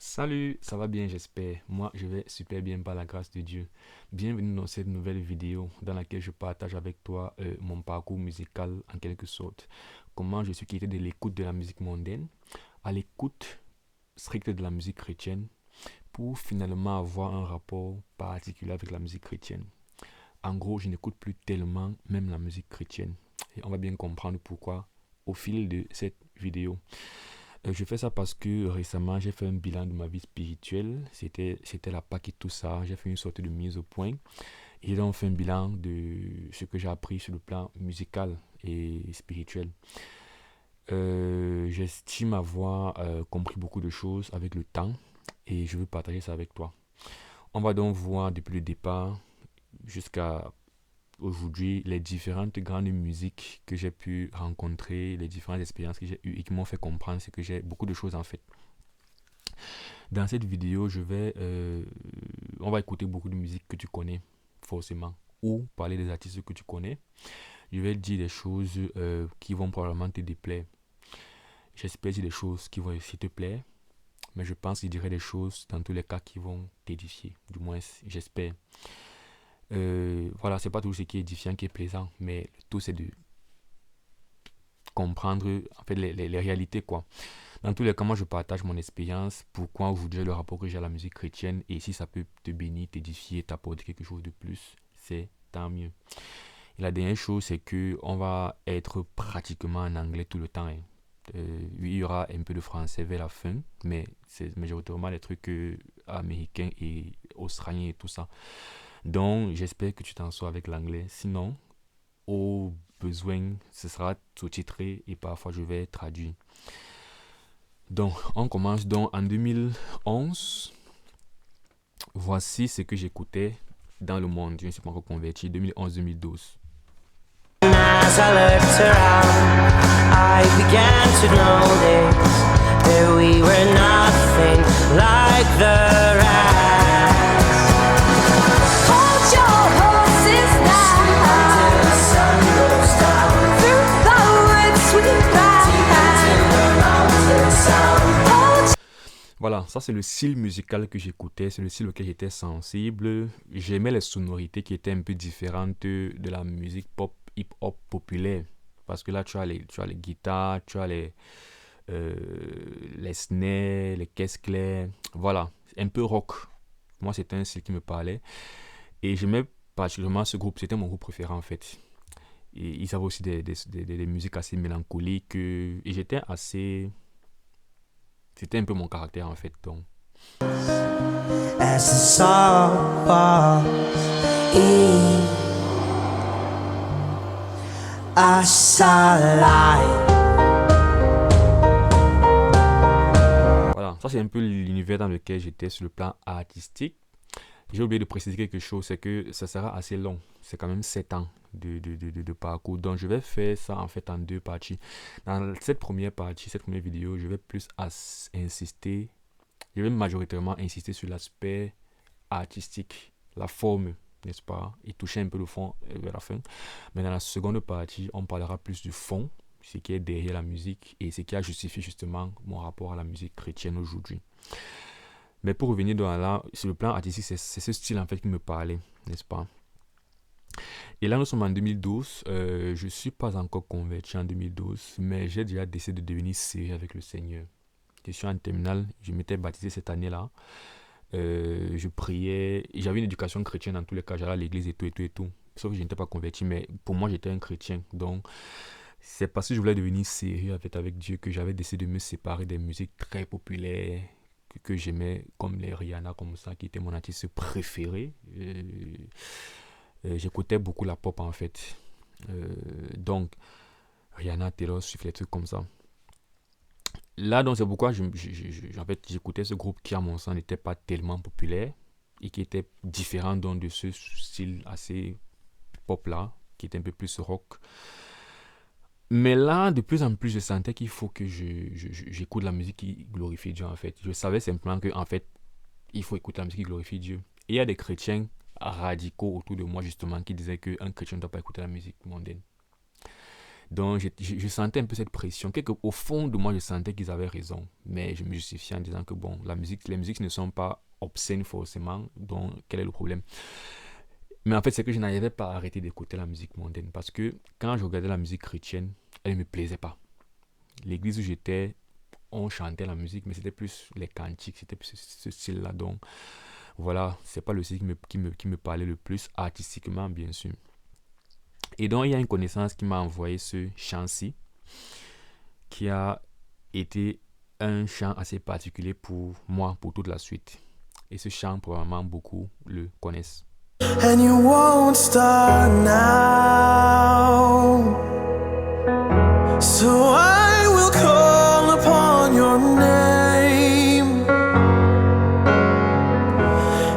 Salut, ça va bien, j'espère. Moi, je vais super bien par la grâce de Dieu. Bienvenue dans cette nouvelle vidéo dans laquelle je partage avec toi mon parcours musical en quelque sorte. Comment je suis quitté de l'écoute de la musique mondaine à l'écoute stricte de la musique chrétienne pour finalement avoir un rapport particulier avec la musique chrétienne. En gros, je n'écoute plus tellement même la musique chrétienne. Et on va bien comprendre pourquoi au fil de cette vidéo. Je fais ça parce que récemment, j'ai fait un bilan de ma vie spirituelle. C'était la Pâque et tout ça. J'ai fait une sorte de mise au point. Et j'ai donc fait un bilan de ce que j'ai appris sur le plan musical et spirituel. J'estime avoir compris beaucoup de choses avec le temps et je veux partager ça avec toi. On va donc voir depuis le départ jusqu'à aujourd'hui les différentes grandes musiques que j'ai pu rencontrer, les différentes expériences que j'ai eues et qui m'ont fait comprendre ce que j'ai beaucoup de choses en fait. Dans cette vidéo, on va écouter beaucoup de musique que tu connais forcément ou parler des artistes que tu connais. Je vais dire des choses qui vont probablement te déplaire. J'espère dire des choses qui vont aussi te plaire, mais je pense que je dirai des choses dans tous les cas qui vont t'édifier. Du moins, j'espère. Voilà, c'est pas tout ce qui est édifiant qui est plaisant, mais le tout c'est de comprendre en fait les réalités quoi. Dans tous les cas, moi je partage mon expérience, pourquoi aujourd'hui le rapport que j'ai à la musique chrétienne et si ça peut te bénir, t'édifier, t'apporter quelque chose de plus, c'est tant mieux. Et la dernière chose, c'est que on va être pratiquement en anglais tout le temps, hein. Oui, il y aura un peu de français vers la fin, mais c'est majoritairement les trucs américains et australiens et tout ça. Donc, j'espère que tu t'en sors avec l'anglais. Sinon, au besoin, ce sera sous-titré et parfois je vais traduire. Donc, on commence donc en 2011. Voici ce que j'écoutais dans le monde. Je ne suis pas encore converti. 2011-2012. As I looked around, I began to notice that we were nothing like the rest. Hold your horses now. Until the sun goes down, Through the woods we ride. till the mountains sound. Hold Voilà, ça c'est le style musical que j'écoutais, c'est le style auquel j'étais sensible. J'aimais les sonorités qui étaient un peu différentes de la musique pop, hip-hop populaire. Parce que là, tu as les guitares, tu as les snares, les caisses claires. Voilà, un peu rock. Moi, c'était un style qui me parlait. Et j'aimais particulièrement ce groupe, c'était mon groupe préféré en fait. Et ils avaient aussi des musiques assez mélancoliques. Et j'étais assez. C'était un peu mon caractère en fait. Donc, As the sun falls in, I saw light. voilà, ça c'est un peu l'univers dans lequel j'étais sur le plan artistique. J'ai oublié de préciser quelque chose, c'est que ça sera assez long. C'est quand même 7 ans de parcours. Donc je vais faire ça en fait en deux parties. Dans cette première partie, cette première vidéo, je vais plus insister, je vais majoritairement insister sur l'aspect artistique, la forme, n'est-ce pas, et toucher un peu le fond vers la fin. Mais dans la seconde partie, on parlera plus du fond, ce qui est derrière la musique et ce qui a justifié justement mon rapport à la musique chrétienne aujourd'hui. Mais pour revenir là, sur le plan artistique, c'est ce style en fait qui me parlait, n'est-ce pas? Et là, nous sommes en 2012. Je ne suis pas encore converti en 2012, mais j'ai déjà décidé de devenir sérieux avec le Seigneur. Je suis en terminale, je m'étais baptisé cette année-là. Je priais, j'avais une éducation chrétienne dans tous les cas, j'allais à l'église et tout, et tout, et tout. Sauf que je n'étais pas converti, mais pour moi, j'étais un chrétien. Donc, c'est parce que je voulais devenir sérieux avec Dieu que j'avais décidé de me séparer des musiques très populaires que j'aimais, comme les Rihanna, comme ça, qui était mon artiste préféré. J'écoutais beaucoup la pop en fait. Donc, Rihanna, Taylor Swift, les trucs comme ça. Là, donc, c'est pourquoi en fait, j'écoutais ce groupe qui, à mon sens, n'était pas tellement populaire et qui était différent donc, de ce style assez pop-là, qui était un peu plus rock. Mais là, de plus en plus, je sentais qu'il faut que j'écoute la musique qui glorifie Dieu, en fait. Je savais simplement que, en fait, il faut écouter la musique qui glorifie Dieu. Et il y a des chrétiens radicaux autour de moi, justement, qui disaient qu'un chrétien ne doit pas écouter la musique mondaine. Donc, je sentais un peu cette pression. Au fond de moi, je sentais qu'ils avaient raison. Mais je me justifiais en disant que bon, les musiques ne sont pas obscènes forcément. Donc, quel est le problème? Mais en fait, c'est que je n'arrivais pas à arrêter d'écouter la musique mondaine. Parce que quand je regardais la musique chrétienne, elle ne me plaisait pas. L'église où j'étais, on chantait la musique, mais c'était plus les cantiques, c'était plus ce style-là. Donc, voilà, c'est pas le style qui me parlait le plus, artistiquement, bien sûr. Et donc, il y a une connaissance qui m'a envoyé ce chant-ci, qui a été un chant assez particulier pour moi, pour toute la suite. Et ce chant, probablement, beaucoup le connaissent. And you won't start now. So I will call upon your name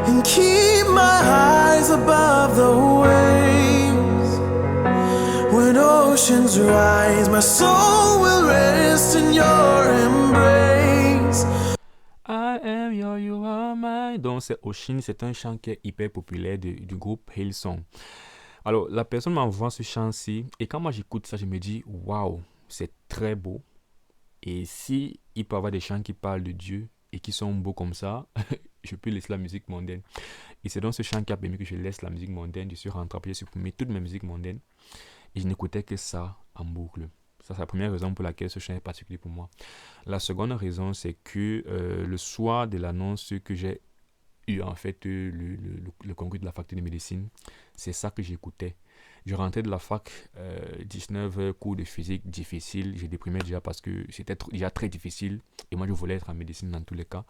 and keep my eyes above the waves. When oceans rise, my soul will rest in your embrace. I am your, you are mine. Donc, c'est Ocean, c'est un chant qui est hyper populaire du groupe Hillsong. Alors, la personne m'envoie ce chant-ci, et quand moi j'écoute ça, je me dis, waouh, c'est très beau. Et si il peut y avoir des chants qui parlent de Dieu et qui sont beaux comme ça, je peux laisser la musique mondaine. Et c'est donc ce chant qui a permis que je laisse la musique mondaine. Je suis rentré après, j'ai supprimé toutes mes musiques mondaines et je n'écoutais que ça en boucle. Ça, c'est la première raison pour laquelle ce chant est particulier pour moi. La seconde raison, c'est que le soir de l'annonce que j'ai eu, en fait, le concours de la faculté de médecine, c'est ça que j'écoutais. Je rentrais de la fac, 19 heures, cours de physique difficile. J'ai déprimé déjà parce que c'était déjà très difficile. Et moi, je voulais être en médecine dans tous les cas.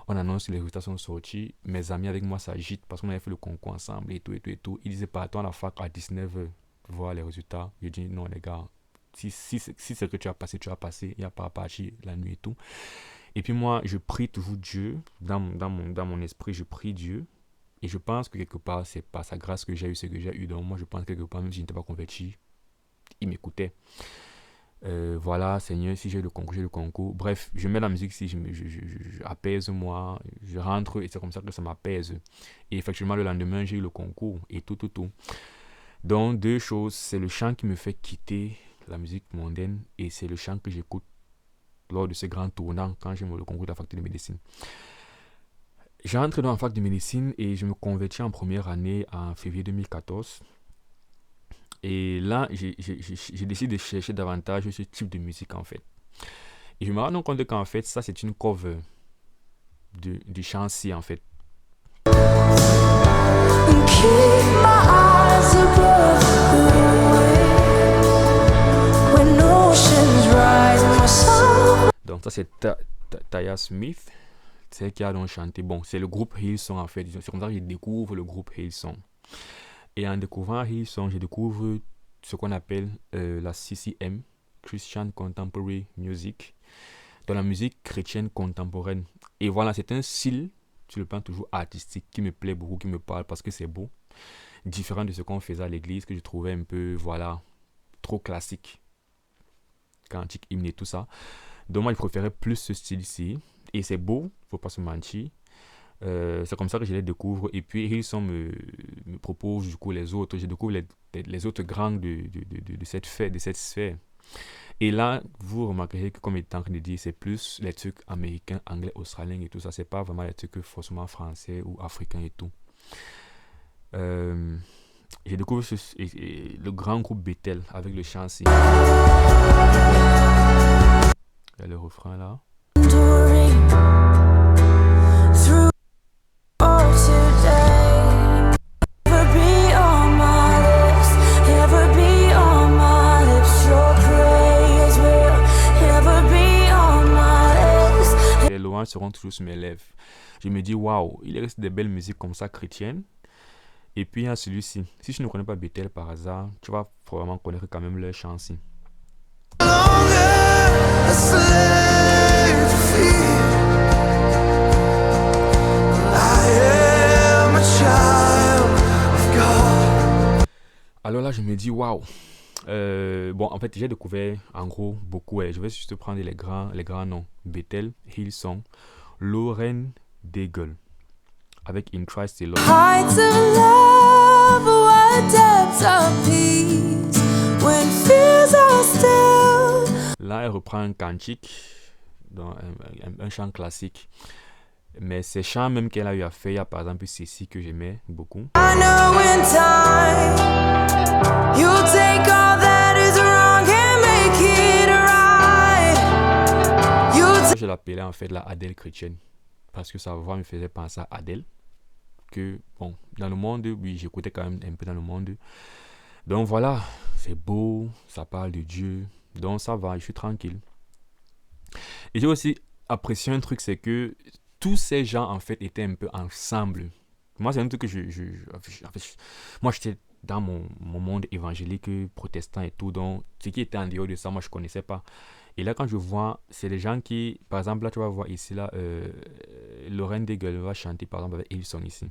On annonce que les résultats sont sortis. Mes amis avec moi s'agitent parce qu'on avait fait le concours ensemble et tout, et tout, et tout. Ils disaient, partons à la fac à 19 heures, voir les résultats. Je dis, non, les gars, si c'est ce que tu as passé, tu as passé. Il n'y a pas à partir la nuit et tout. Et puis moi, je prie toujours Dieu. Dans mon esprit, je prie Dieu. Et je pense que quelque part, c'est par sa grâce que j'ai eu ce que j'ai eu. Donc moi, je pense que quelque part, même si je n'étais pas converti, il m'écoutait. Voilà, Seigneur, si j'ai le concours, j'ai le concours. Bref, je mets la musique ici, je apaise moi, je rentre et c'est comme ça que ça m'apaise. Et effectivement, le lendemain, j'ai eu le concours et tout. Donc, deux choses, c'est le chant qui me fait quitter la musique mondaine et c'est le chant que j'écoute lors de ce grand tournant quand j'ai le concours de la faculté de médecine. J'entre dans la fac de médecine et je me convertis en première année en février 2014. Et là, j'ai décidé de chercher davantage ce type de musique en fait. Et je me rends compte qu'en fait, ça c'est une cover du chant-ci en fait. Keep my eyes above the waves. When oceans rise, my soul. Donc ça c'est Taya Smith. C'est elle qui a donc chanté. Bon, c'est le groupe Hillsong en fait. C'est comme ça que je découvre le groupe Hillsong. Et en découvrant Hillsong, je découvre ce qu'on appelle la CCM, Christian Contemporary Music, dans la musique chrétienne contemporaine. Et voilà, c'est un style, sur le plan toujours artistique, qui me plaît beaucoup, qui me parle parce que c'est beau. Différent de ce qu'on faisait à l'église, que je trouvais un peu, voilà, trop classique. Cantique, hymne et tout ça. Donc moi, je préférais plus ce style-ci. Et c'est beau, faut pas se mentir. C'est comme ça que je les découvre. Et puis, Hillsong me propose du coup les autres. Je découvre les autres grands de cette fête, de cette sphère. Et là, vous remarquerez que comme il est en train de dire, c'est plus les trucs américains, anglais, australiens et tout ça. C'est pas vraiment les trucs forcément français ou africains et tout. Je découvre le grand groupe Bethel avec le chant-ci. Il y a le refrain là. Through all today, ever be on my lips, ever be on my lips. Your praise will ever be on my lips. Les louanges seront toujours sur mes lèvres. Je me dis, waouh, il reste des belles musiques comme ça chrétiennes. Et puis il y a celui-ci. Si tu ne connais pas Bethel par hasard, tu vas probablement connaître quand même leur chant-ci. Alors là, je me dis, waouh. Bon, en fait, j'ai découvert en gros beaucoup. Je vais juste prendre les grands noms. Bethel, Hillsong, Lauren Daigle. Avec In Christ Alone. Heights of love, what depths of peace. When fears are Là, elle reprend un cantique, dans un chant classique. Mais ces chants même qu'elle a eu à faire, il y a par exemple ceci que j'aimais beaucoup. I know in time you'll take all that is wrong and make it right. Je l'appelais en fait la Adèle chrétienne. Parce que sa voix me faisait penser à Adèle. Que, bon, dans le monde, oui, j'écoutais quand même un peu dans le monde. Donc voilà, c'est beau, ça parle de Dieu. Donc ça va, je suis tranquille. Et j'ai aussi apprécié un truc, c'est que tous ces gens, en fait, étaient un peu ensemble. Moi, c'est un truc que en fait, moi, j'étais dans mon monde évangélique, protestant et tout. Donc, ce qui était en dehors de ça, moi, je ne connaissais pas. Et là, quand je vois, c'est les gens qui, par exemple, là, tu vas voir ici, là, Lorraine Degel va chanter, par exemple, avec Hillsong ici.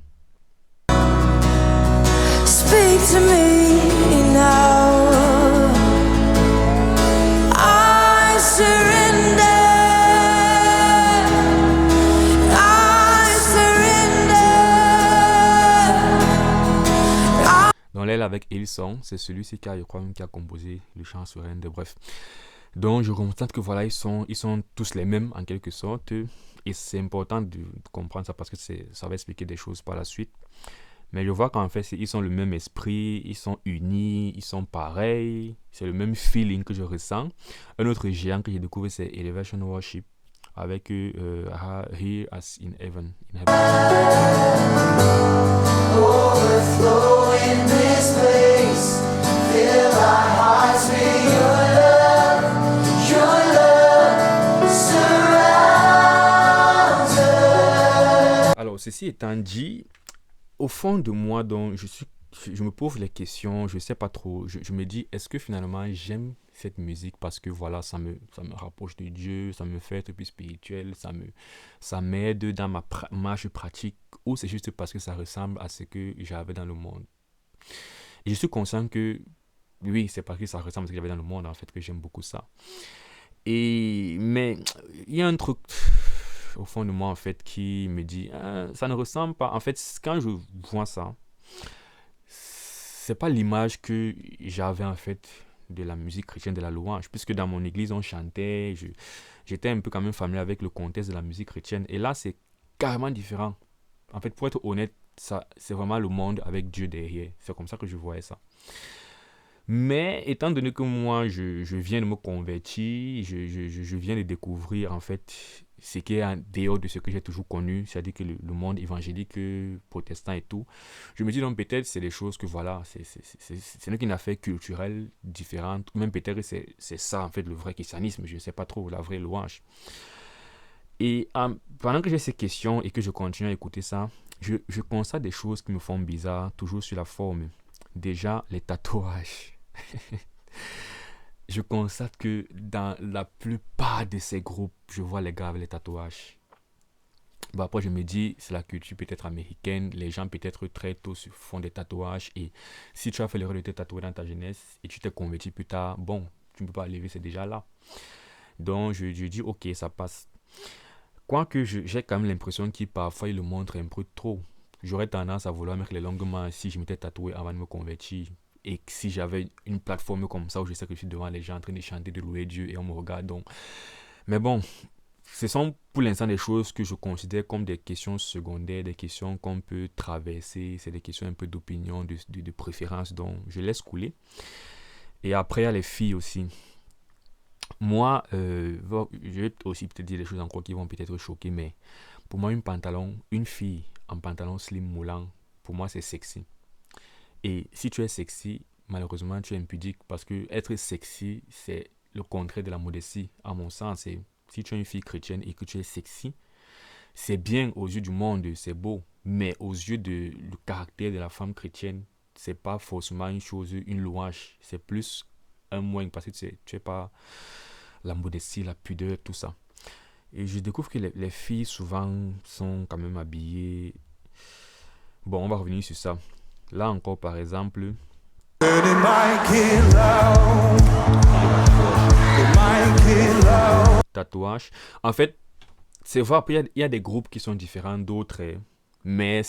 Speak to me now. I surrender. I surrender. Donc, là, avec Hillsong, c'est celui-ci qui a, je crois, même qui a composé le chant Surrender, bref. Donc, je constate que voilà, ils sont tous les mêmes en quelque sorte. Et c'est important de comprendre ça parce que ça va expliquer des choses par la suite. Mais je vois qu'en fait, ils sont le même esprit, ils sont unis, ils sont pareils. C'est le même feeling que je ressens. Un autre géant que j'ai découvert, c'est Elevation Worship avec Here as in Heaven. Overflow in this place. Fill our hearts with your love. Your love surrounds us. Alors, ceci étant dit, au fond de moi, donc, je me pose les questions, je ne sais pas trop. Je me dis, est-ce que finalement j'aime cette musique parce que voilà, ça me rapproche de Dieu, ça me fait être plus spirituel, ça m'aide dans ma marche pratique, ou c'est juste parce que ça ressemble à ce que j'avais dans le monde. Et je suis conscient que oui, c'est parce que ça ressemble à ce que j'avais dans le monde en fait que j'aime beaucoup ça. Mais il y a un truc au fond de moi en fait qui me dit ça ne ressemble pas. En fait, quand je vois ça, c'est pas l'image que j'avais en fait de la musique chrétienne, de la louange, puisque dans mon église on chantait, j'étais un peu quand même familier avec le contexte de la musique chrétienne, et là c'est carrément différent. En fait, pour être honnête, ça c'est vraiment le monde avec Dieu derrière. C'est comme ça que je voyais ça. Mais étant donné que moi, je viens de me convertir, je viens de découvrir en fait ce qui est en dehors de ce que j'ai toujours connu, c'est-à-dire que le monde évangélique, protestant et tout, je me dis donc peut-être c'est des choses que voilà, c'est une affaire culturelle différente, ou même peut-être c'est ça en fait le vrai christianisme, je ne sais pas trop, la vraie louange. Et pendant que j'ai ces questions et que je continue à écouter ça, je constate des choses qui me font bizarre, toujours sur la forme. Déjà, les tatouages. Je constate que dans la plupart de ces groupes, je vois les gars avec les tatouages. Bon, après, je me dis, c'est la culture peut-être américaine. Les gens peut-être très tôt font des tatouages. Et si tu as fait l'erreur de te tatouer dans ta jeunesse et tu t'es converti plus tard, bon, tu ne peux pas lever, c'est déjà là. Donc, je dis, ok, ça passe. Quoique, j'ai quand même l'impression qu'il parfois, il le montre un peu trop. J'aurais tendance à vouloir mettre les longues mains si je m'étais tatoué avant de me convertir. Et si j'avais une plateforme comme ça où je sais que je suis devant les gens en train de chanter, de louer Dieu et on me regarde. Donc. Mais bon, ce sont pour l'instant des choses que je considère comme des questions secondaires, des questions qu'on peut traverser. C'est des questions un peu d'opinion, de préférence. Donc je laisse couler. Et après, il y a les filles aussi. Moi, je vais aussi peut-être dire des choses encore qui vont peut-être choquer, mais pour moi, une fille en pantalon slim moulant, pour moi, c'est sexy. Et si tu es sexy, malheureusement, tu es impudique parce que être sexy, c'est le contraire de la modestie. À mon sens, si tu es une fille chrétienne et que tu es sexy, c'est bien aux yeux du monde, c'est beau. Mais aux yeux du caractère de la femme chrétienne, c'est pas forcément une chose, une louange. C'est plus un moyen parce que tu es pas la modestie, la pudeur, tout ça. Et je découvre que les filles souvent sont quand même habillées. Bon, on va revenir sur ça. Là encore, par exemple, tatouage. En fait, c'est vrai, il y a des groupes qui sont différents d'autres, mais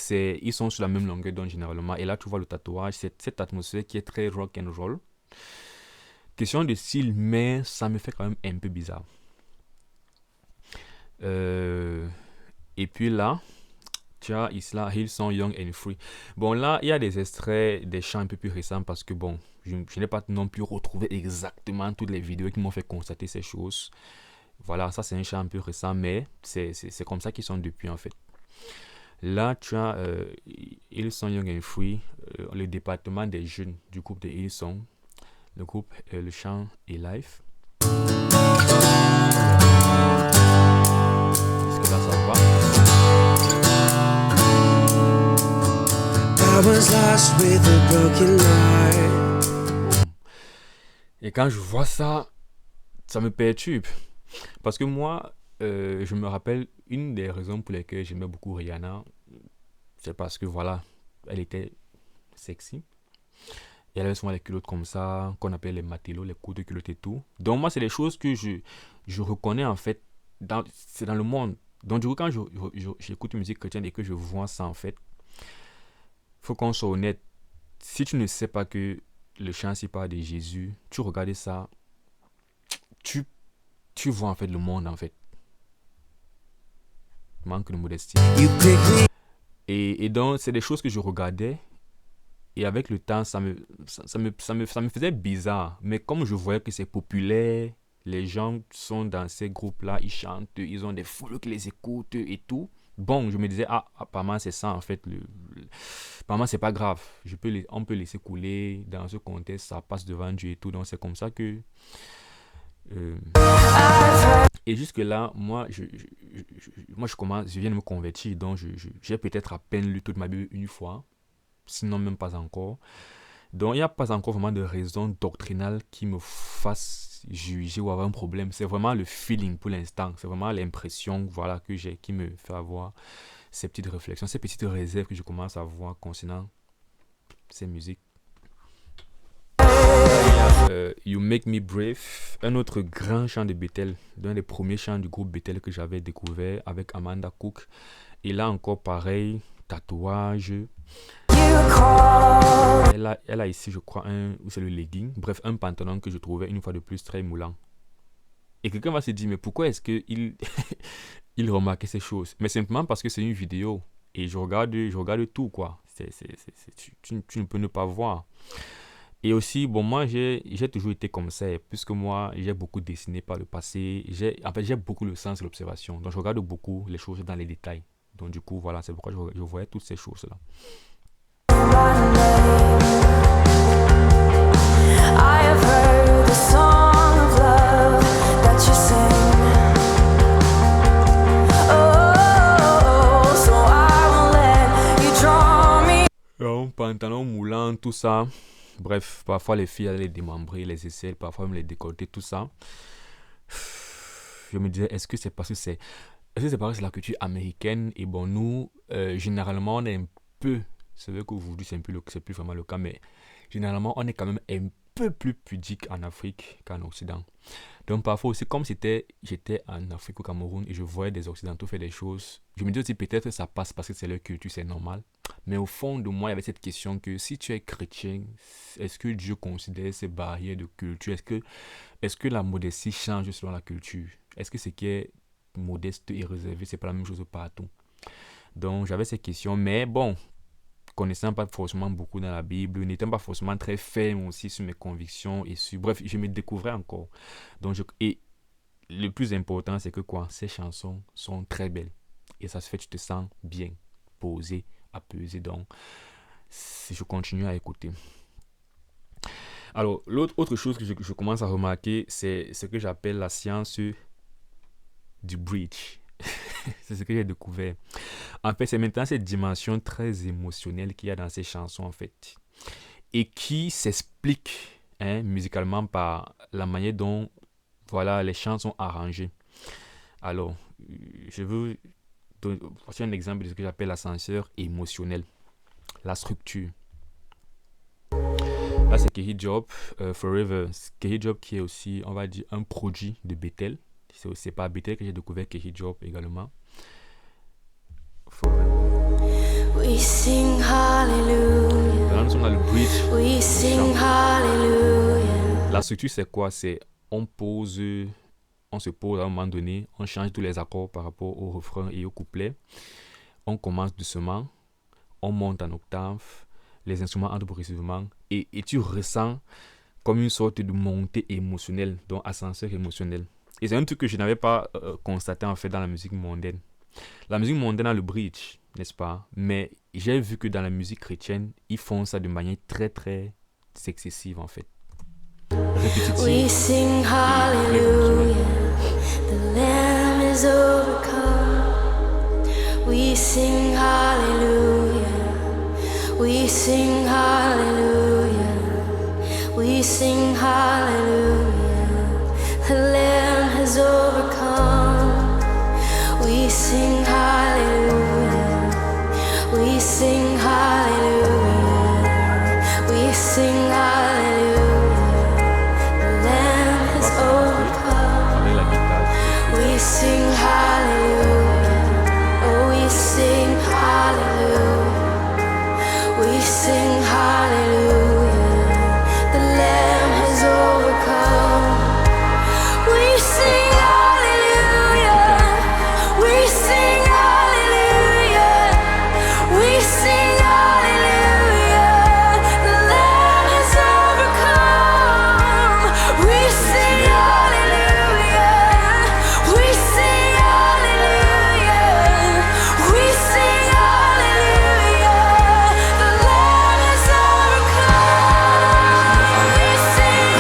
ils sont sur la même longueur d'onde généralement. Et là, tu vois le tatouage, c'est cette atmosphère qui est très rock and roll, question de style, mais ça me fait quand même un peu bizarre. Et puis là, tu as Isla, Hillsong, Young and Free. Bon, là, il y a des extraits des chants un peu plus récents parce que, bon, je n'ai pas non plus retrouvé exactement toutes les vidéos qui m'ont fait constater ces choses. Voilà, ça, c'est un chant un peu récent, mais c'est comme ça qu'ils sont depuis, en fait. Là, tu as Hillsong, Young and Free, le département des jeunes du groupe de Hillsong. Le groupe, le chant est live. Est-ce que là, ça va? I was lost with a broken heart. Et quand je vois ça, ça me perturbe. Parce que moi, je me rappelle, une des raisons pour lesquelles j'aimais beaucoup Rihanna, c'est parce que voilà, elle était sexy. Et elle avait souvent les culottes comme ça, qu'on appelle les matelot, les coups de culottes et tout. Donc moi, c'est des choses que je reconnais en fait, c'est dans le monde. Donc du coup, quand j'écoute une musique chrétienne et que je vois ça en fait, faut qu'on soit honnête. Si tu ne sais pas que le chant c'est pas de Jésus, tu regardes ça, tu vois en fait le monde en fait. Manque de modestie. You pick me Et donc c'est des choses que je regardais et avec le temps ça me faisait bizarre. Mais comme je voyais que c'est populaire, les gens sont dans ces groupes là, ils chantent, ils ont des foules qui les écoutent et tout. Bon, je me disais, apparemment c'est ça en fait. Apparemment c'est pas grave. On peut laisser couler dans ce contexte, ça passe devant Dieu et tout. Donc c'est comme ça que. Et jusque là, moi je viens de me convertir. Donc j'ai peut-être à peine lu toute ma Bible une fois. Sinon même pas encore. Donc il n'y a pas encore vraiment de raison doctrinale qui me fasse juger ou avoir un problème. C'est vraiment le feeling pour l'instant. C'est vraiment l'impression voilà, que j'ai qui me fait avoir ces petites réflexions, ces petites réserves que je commence à avoir concernant ces musiques. You Make Me Brave, un autre grand chant de Bethel, l'un des premiers chants du groupe Bethel que j'avais découvert avec Amanda Cook. Et là encore pareil, tatouage. Elle a ici, je crois, ou c'est le legging, bref, un pantalon que je trouvais une fois de plus très moulant. Et quelqu'un va se dire, mais pourquoi est-ce qu'il il remarquait ces choses? Mais simplement parce que c'est une vidéo. Et je regarde tout, quoi. Tu ne peux ne pas voir. Et aussi, bon, moi, j'ai toujours été comme ça, puisque moi, j'ai beaucoup dessiné par le passé. En fait, j'ai beaucoup le sens de l'observation. Donc, je regarde beaucoup les choses dans les détails. Donc, du coup, voilà, c'est pourquoi je voyais toutes ces choses-là. I have heard the song of love that you sing. Oh, so I won't let you draw me. Donc, pantalon moulant, tout ça. Bref, parfois les filles allaient les démembrer, les aisselles, parfois même les décolleter, tout ça. Je me disais, est-ce que c'est parce que c'est la culture américaine? Et bon, nous, généralement, on est un peu, c'est vrai qu'aujourd'hui, c'est plus vraiment le cas, mais généralement, on est quand même un peu plus pudique en Afrique qu'en Occident. Donc, parfois aussi, comme j'étais en Afrique, au Cameroun, et je voyais des Occidentaux faire des choses, je me disais aussi, peut-être ça passe parce que c'est leur culture, c'est normal. Mais au fond de moi, il y avait cette question que si tu es chrétien, est-ce que Dieu considère ces barrières de culture? Est-ce que la modestie change selon la culture? Est-ce que ce qui est modeste et réservé, c'est pas la même chose partout? Donc, j'avais ces questions, mais bon, connaissant pas forcément beaucoup dans la Bible, n'étant pas forcément très ferme aussi sur mes convictions et sur... Bref, je me découvrais encore. Donc, et le plus important, c'est que quoi? Ces chansons sont très belles. Et ça se fait, tu te sens bien, posé, apaisé. Donc, je continue à écouter. Alors, autre chose que je commence à remarquer, c'est ce que j'appelle la science du bridge. C'est ce que j'ai découvert. En fait, c'est maintenant cette dimension très émotionnelle qu'il y a dans ces chansons, en fait. Et qui s'explique musicalement par la manière dont voilà, les chants sont arrangés. Alors, je veux donner un exemple de ce que j'appelle l'ascenseur émotionnel. La structure. Là, c'est Kehi Job, Forever. Kehi Job qui est aussi, on va dire, un produit de Bethel. C'est pas à Bethel que j'ai découvert Kehi Job également. We sing hallelujah. Là, nous sommes dans le bridge. We sing hallelujah. La structure, c'est quoi? C'est on pose, on se pose à un moment donné, on change tous les accords par rapport au refrain et au couplet. On commence doucement, on monte en octave, les instruments entrent progressivement et tu ressens comme une sorte de montée émotionnelle, donc ascenseur émotionnel. Et c'est un truc que je n'avais pas constaté en fait dans la musique mondaine. La musique mondaine a le bridge, n'est-ce pas? Mais j'ai vu que dans la musique chrétienne, ils font ça de manière très très excessive en fait. Répétitive. We sing hallelujah, the Lamb is overcome. We sing hallelujah, we sing hallelujah, we sing hallelujah, the Lamb has overcome. We sing hallelujah, we sing hallelujah, we sing hallelujah. Avec la guitare. We sing hallelujah, oh we sing hallelujah, we sing hallelujah, the Lamb has overcome. We sing hallelujah, we sing hallelujah, we sing hallelujah, the Lamb has overcome. We sing hallelujah, we sing hallelujah, we sing hallelujah, the Lamb has overcome. We sing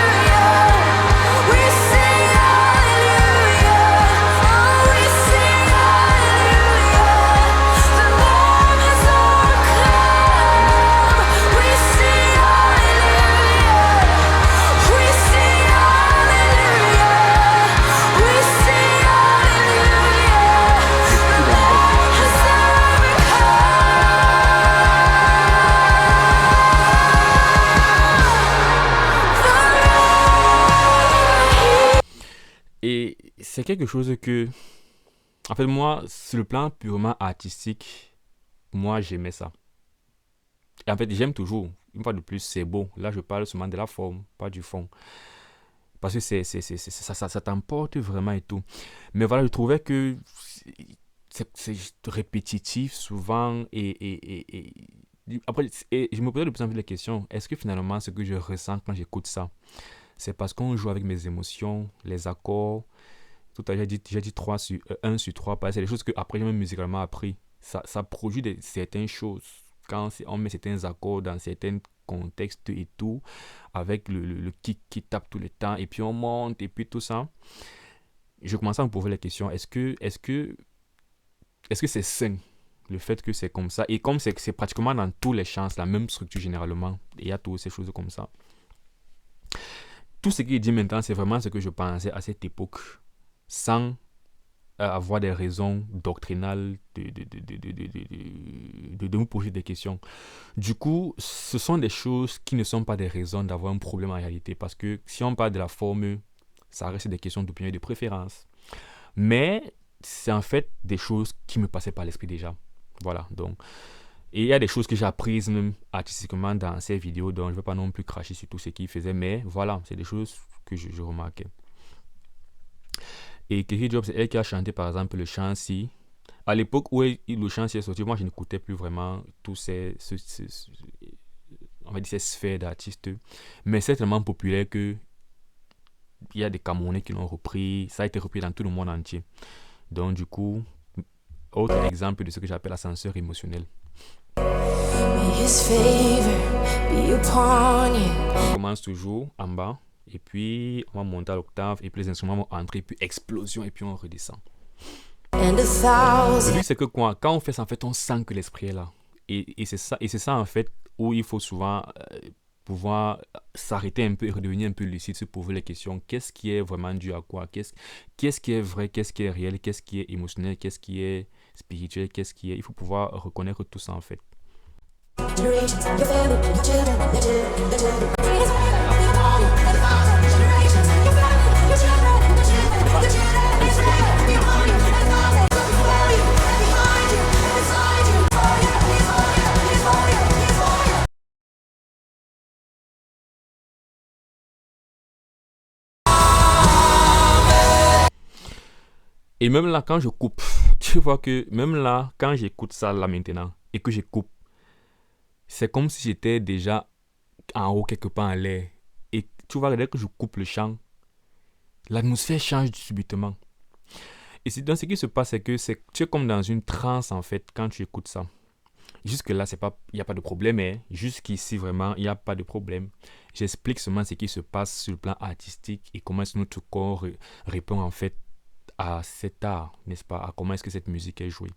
hallelujah, we sing hallelujah, oh we sing hallelujah, the Lamb has overcome. We sing hallelujah, we sing hallelujah, we sing Et c'est quelque chose que, en fait, moi, sur le plan purement artistique, moi, j'aimais ça. Et en fait, j'aime toujours. Une fois de plus, c'est beau. Là, je parle seulement de la forme, pas du fond. Parce que ça t'emporte vraiment et tout. Mais voilà, je trouvais que c'est répétitif souvent. Après, je me posais de plus en plus la question, est-ce que finalement, ce que je ressens quand j'écoute ça, c'est parce qu'on joue avec mes émotions, les accords. Tout à l'heure, j'ai dit 3 sur, 1 sur 3. C'est des choses que après j'ai même musicalement appris. Ça produit certaines choses. Quand on met certains accords dans certains contextes et tout, avec le kick qui tape tout le temps, et puis on monte, et puis tout ça. Je commençais à me poser la question, est-ce que c'est sain, le fait que c'est comme ça? Et comme c'est pratiquement dans tous les chants, la même structure généralement, il y a toutes ces choses comme ça. Tout ce qu'il dit maintenant, c'est vraiment ce que je pensais à cette époque, sans avoir des raisons doctrinales de me poser des questions. Du coup, ce sont des choses qui ne sont pas des raisons d'avoir un problème en réalité, parce que si on parle de la forme, ça reste des questions d'opinion et de préférence. Mais c'est en fait des choses qui me passaient par l'esprit déjà. Voilà, donc. Et il y a des choses que j'ai apprises même artistiquement dans ces vidéos, donc je ne vais pas non plus cracher sur tout ce qu'il faisait, mais voilà, c'est des choses que je remarquais. Et Keri Job, c'est elle qui a chanté par exemple le chant Si. À l'époque où le chant Si est sorti, moi je n'écoutais plus vraiment tous ces sphères d'artistes. Mais c'est tellement populaire que il y a des Camerounais qui l'ont repris. Ça a été repris dans tout le monde entier. Donc du coup, autre exemple de ce que j'appelle ascenseur émotionnel. May His favor be upon you. On commence toujours en bas. Et puis, on va monter à l'octave, et puis les instruments vont entrer, puis explosion, et puis on redescend. And a Le thousand but, c'est que quoi, quand on fait ça, en fait, on sent que l'esprit est là. Et c'est ça, en fait, où il faut souvent pouvoir s'arrêter un peu et redevenir un peu lucide, se poser les questions. Qu'est-ce qui est vraiment dû à quoi? Qu'est-ce qui est vrai? Qu'est-ce qui est réel? Qu'est-ce qui est émotionnel? Qu'est-ce qui est spirituel? Il faut pouvoir reconnaître tout ça, en fait. generations, your family, your children, your children, your children. Et même là, quand je coupe, tu vois que même là, quand j'écoute ça là maintenant et que je coupe, c'est comme si j'étais déjà en haut quelque part en l'air. Et tu vois, dès que je coupe le chant, l'atmosphère change subitement. Et c'est dans ce qui se passe, c'est que tu es comme dans une transe en fait quand tu écoutes ça. Jusque-là, il n'y a pas de problème. Hein. Jusqu'ici, vraiment, il n'y a pas de problème. J'explique seulement ce qui se passe sur le plan artistique et comment est-ce que notre corps répond en fait à cet art, n'est-ce pas? À comment est-ce que cette musique est jouée.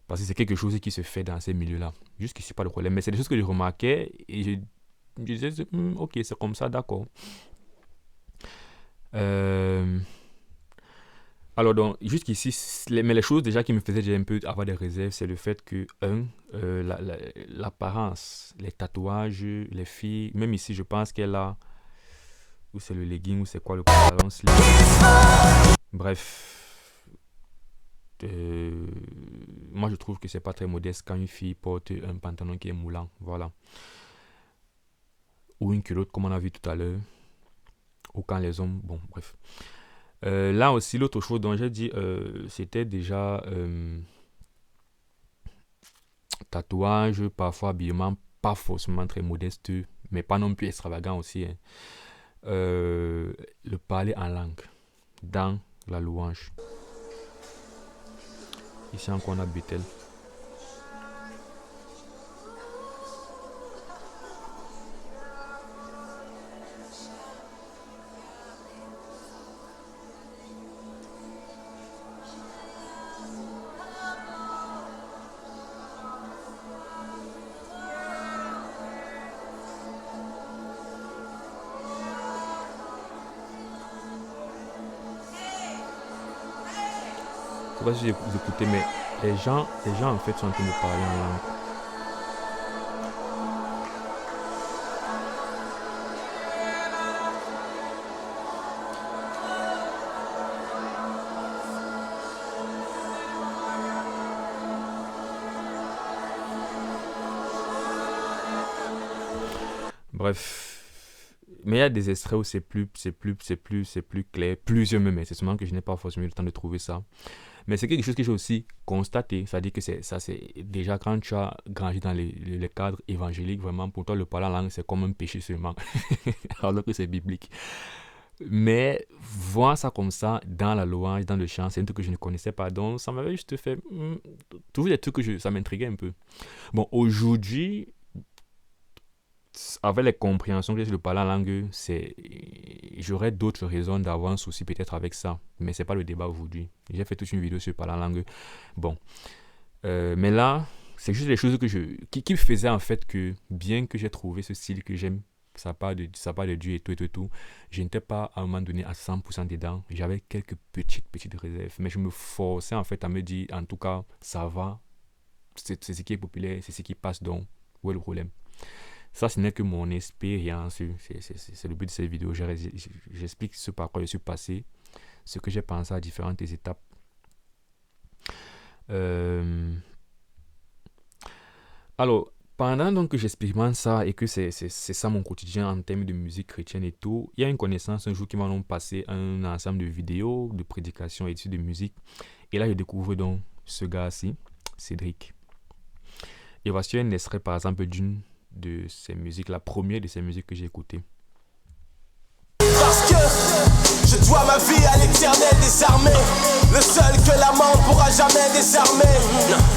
Parce que c'est quelque chose qui se fait dans ces milieux-là. Jusqu'ici, pas de problème. Mais c'est des choses que je remarquais et je disais, ok, c'est comme ça, d'accord. Alors donc, jusqu'ici, mais les choses déjà qui me faisaient déjà un peu avoir des réserves, c'est le fait que, l'apparence, les tatouages, les filles, même ici, je pense qu'elle a, ou c'est le legging, ou c'est quoi le pantalon slip. Bref, moi je trouve que c'est pas très modeste quand une fille porte un pantalon qui est moulant, voilà. Ou une culotte comme on a vu tout à l'heure, ou quand les hommes, bon, bref. Là aussi, l'autre chose dont j'ai dit, c'était déjà tatouage, parfois habillement, pas forcément très modeste, mais pas non plus extravagant aussi. Hein. Le parler en langue, dans la louange. Ici encore on a Bethel. Je sais pas si vous écoutez, mais les gens en fait sont en train de parler en langue. Bref, mais il y a des extraits où c'est plus clair, plusieurs même, c'est seulement que je n'ai pas forcément eu le temps de trouver ça. Mais c'est quelque chose que j'ai aussi constaté, c'est-à-dire que c'est déjà quand tu as grandi dans les cadres évangéliques, vraiment pour toi le parler en langue c'est comme un péché seulement, alors que c'est biblique. Mais voir ça comme ça dans la louange, dans le chant, c'est un truc que je ne connaissais pas, donc ça m'avait juste fait trouver des trucs que ça m'intriguait un peu. Bon, aujourd'hui, avec les compréhensions que j'ai sur le parler en langue, j'aurais d'autres raisons d'avoir un souci peut-être avec ça, mais c'est pas le débat aujourd'hui. J'ai fait toute une vidéo sur le parler en langue. Bon, mais là, c'est juste les choses qui faisaient en fait que, bien que j'ai trouvé ce style que j'aime, ça part de Dieu et tout, je n'étais pas à un moment donné à 100% dedans. J'avais quelques petites réserves, mais je me forçais en fait à me dire, en tout cas, ça va, c'est ce qui est populaire, c'est ce qui passe, donc où est le problème? Ça, ce n'est que mon expérience. C'est le but de cette vidéo. J'explique ce par quoi je suis passé, ce que j'ai pensé à différentes étapes. Alors, pendant donc que j'expérimente ça et que c'est ça mon quotidien en termes de musique chrétienne et tout, il y a une connaissance un jour qui m'a passé un ensemble de vidéos, de prédications et d'études de musique. Et là, je découvre donc ce gars-ci, Cédric. Et voici un extrait par exemple d'une de ces musiques, la première de ces musiques que j'ai écoutées. Parce que je dois ma vie à l'éternel des armées, le seul que la mort pourra jamais désarmer.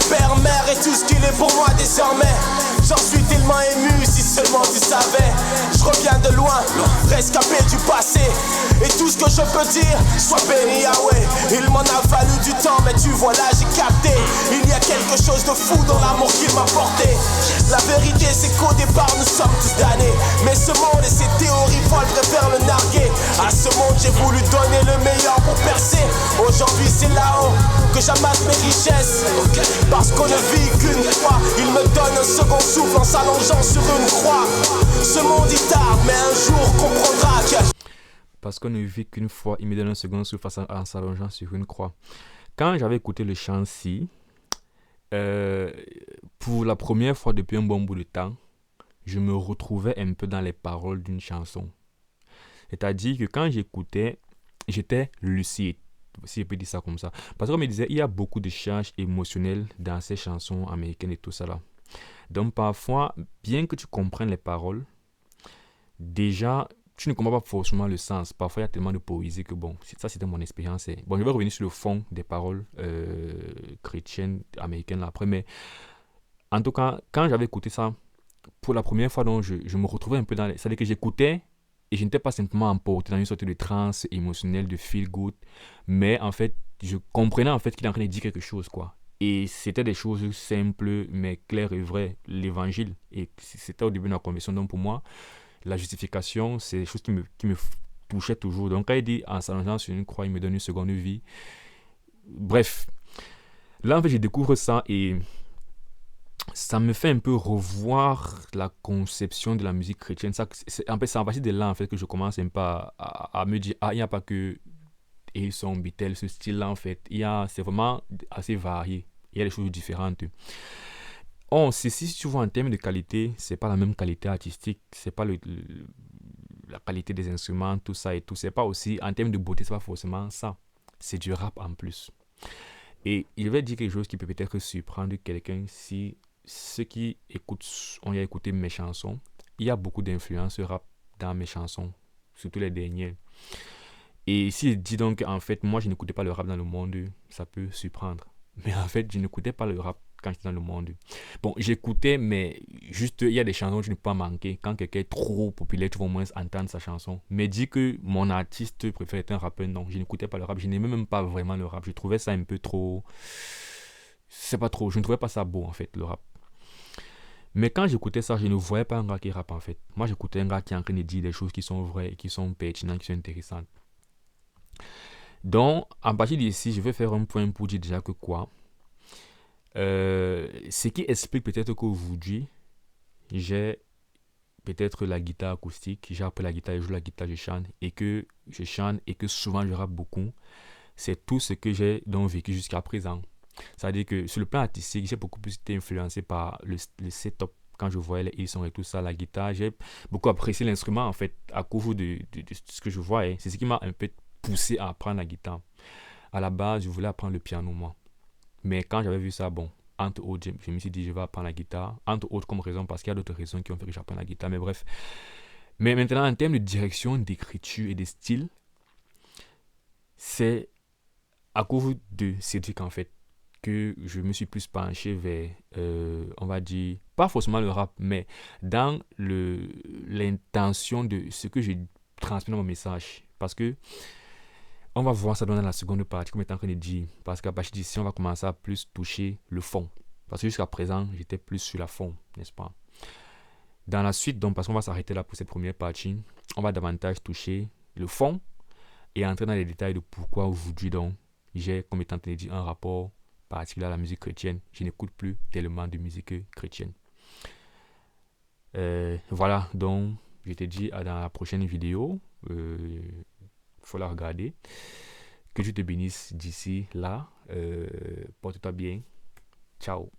Père, mère et tout ce qu'il est pour moi désormais. J'en suis tellement ému, si seulement tu savais. Je reviens de loin, rescapé du passé. Et tout ce que je peux dire, sois béni Yahweh. Il m'en a fallu du temps, mais tu vois là j'ai capté. Il y a quelque chose de fou dans l'amour qu'il m'a porté. La vérité c'est qu'au départ nous sommes tous damnés. Mais ce monde et ses théories folles préfèrent le narguer. À ce monde j'ai voulu donner le meilleur pour percer. Aujourd'hui c'est là-haut que j'amasse mes richesses. Parce qu'on ne vit qu'une fois. Il me donne un second souffle en s'allongeant sur une croix. Ce monde il tarde mais un jour comprendra que... Parce qu'on ne vit qu'une fois, il me donne un second souffle en s'allongeant sur une croix. Quand j'avais écouté le chant-ci, pour la première fois depuis un bon bout de temps, je me retrouvais un peu dans les paroles d'une chanson. C'est-à-dire que quand j'écoutais, j'étais lucide. si je peux dire ça comme ça. Parce que comme je disais, il y a beaucoup de charges émotionnelles dans ces chansons américaines et tout ça là. Donc parfois, bien que tu comprennes les paroles, déjà, tu ne comprends pas forcément le sens. Parfois, il y a tellement de poésie que bon, ça c'était mon expérience. Bon, je vais revenir sur le fond des paroles chrétiennes américaines là après, mais en tout cas, quand j'avais écouté ça pour la première fois, donc je me retrouvais un peu dans c'est-à-dire que j'écoutais et je n'étais pas simplement emporté dans une sorte de transe émotionnelle, de feel good, mais en fait, je comprenais en fait qu'il est en train de dire quelque chose, quoi. Et c'était des choses simples, mais claires et vraies, l'évangile. Et c'était au début de la conversion. Donc pour moi, la justification, c'est des choses qui me touchaient toujours. Donc quand il dit en s'allongeant sur une croix, il me donne une seconde vie. Bref, là en fait, je découvre ça et ça me fait un peu revoir la conception de la musique chrétienne. En fait, c'est à partir de là en fait, que je commence un peu à me dire, ah, il n'y a pas que Hillsong, Beatles, ce style-là en fait. C'est vraiment assez varié. Il y a des choses différentes. Si tu vois en termes de qualité, c'est pas la même qualité artistique, c'est pas la qualité des instruments, tout ça et tout. C'est pas aussi, en termes de beauté, c'est pas forcément ça. C'est du rap en plus. Et je vais dire quelque chose qui peut peut-être surprendre quelqu'un si ceux qui ont écouté mes chansons, il y a beaucoup d'influence rap dans mes chansons, surtout les dernières. Et si je dis donc, en fait, moi je n'écoutais pas le rap dans le monde, ça peut surprendre. Mais en fait, je n'écoutais pas le rap quand j'étais dans le monde. Bon, j'écoutais, mais juste, il y a des chansons que je ne peux pas manquer. Quand quelqu'un est trop populaire, tu vas au moins entendre sa chanson. Mais dis que mon artiste préféré est un rappeur, non, je n'écoutais pas le rap. Je n'aimais même pas vraiment le rap. Je trouvais ça un peu trop... C'est pas trop. Je ne trouvais pas ça beau, en fait, le rap. Mais quand j'écoutais ça, je ne voyais pas un gars qui rappe, en fait. Moi, j'écoutais un gars qui est en train de dire des choses qui sont vraies, qui sont pertinentes, qui sont intéressantes. Donc, à partir d'ici, je vais faire un point pour dire déjà que quoi. Ce qui explique peut-être qu'aujourd'hui, j'ai peut-être la guitare acoustique, j'ai appris la guitare, je joue la guitare, je chante, et que souvent je rappe beaucoup, c'est tout ce que j'ai donc vécu jusqu'à présent. C'est-à-dire que sur le plan artistique, j'ai beaucoup plus été influencé par le setup. Quand je voyais les Hillsong et tout ça, la guitare, j'ai beaucoup apprécié l'instrument en fait, à cause de ce que je voyais. C'est ce qui m'a un peu poussé à apprendre la guitare. À la base, je voulais apprendre le piano, moi. Mais quand j'avais vu ça, bon, entre autres, je me suis dit, je vais apprendre la guitare. Entre autres, comme raison, parce qu'il y a d'autres raisons qui ont fait que j'apprenne la guitare. Mais bref. Mais maintenant, en termes de direction, d'écriture et de style, c'est à cause de Cédric, en fait, que je me suis plus penché vers, on va dire, pas forcément le rap, mais dans l'intention de ce que je transmets dans mon message. Parce que on va voir ça dans la seconde partie, comme étant en train de dire. Parce qu'à partir d'ici, on va commencer à plus toucher le fond. Parce que jusqu'à présent, j'étais plus sur la fond, n'est-ce pas? Dans la suite, donc, parce qu'on va s'arrêter là pour cette première partie, on va davantage toucher le fond et entrer dans les détails de pourquoi aujourd'hui, donc, j'ai, comme étant en train de dire, un rapport particulier à la musique chrétienne. Je n'écoute plus tellement de musique chrétienne. Voilà, donc, je te dis dans la prochaine vidéo. Faut la regarder. Que Dieu te bénisse d'ici là. Porte-toi bien. Ciao.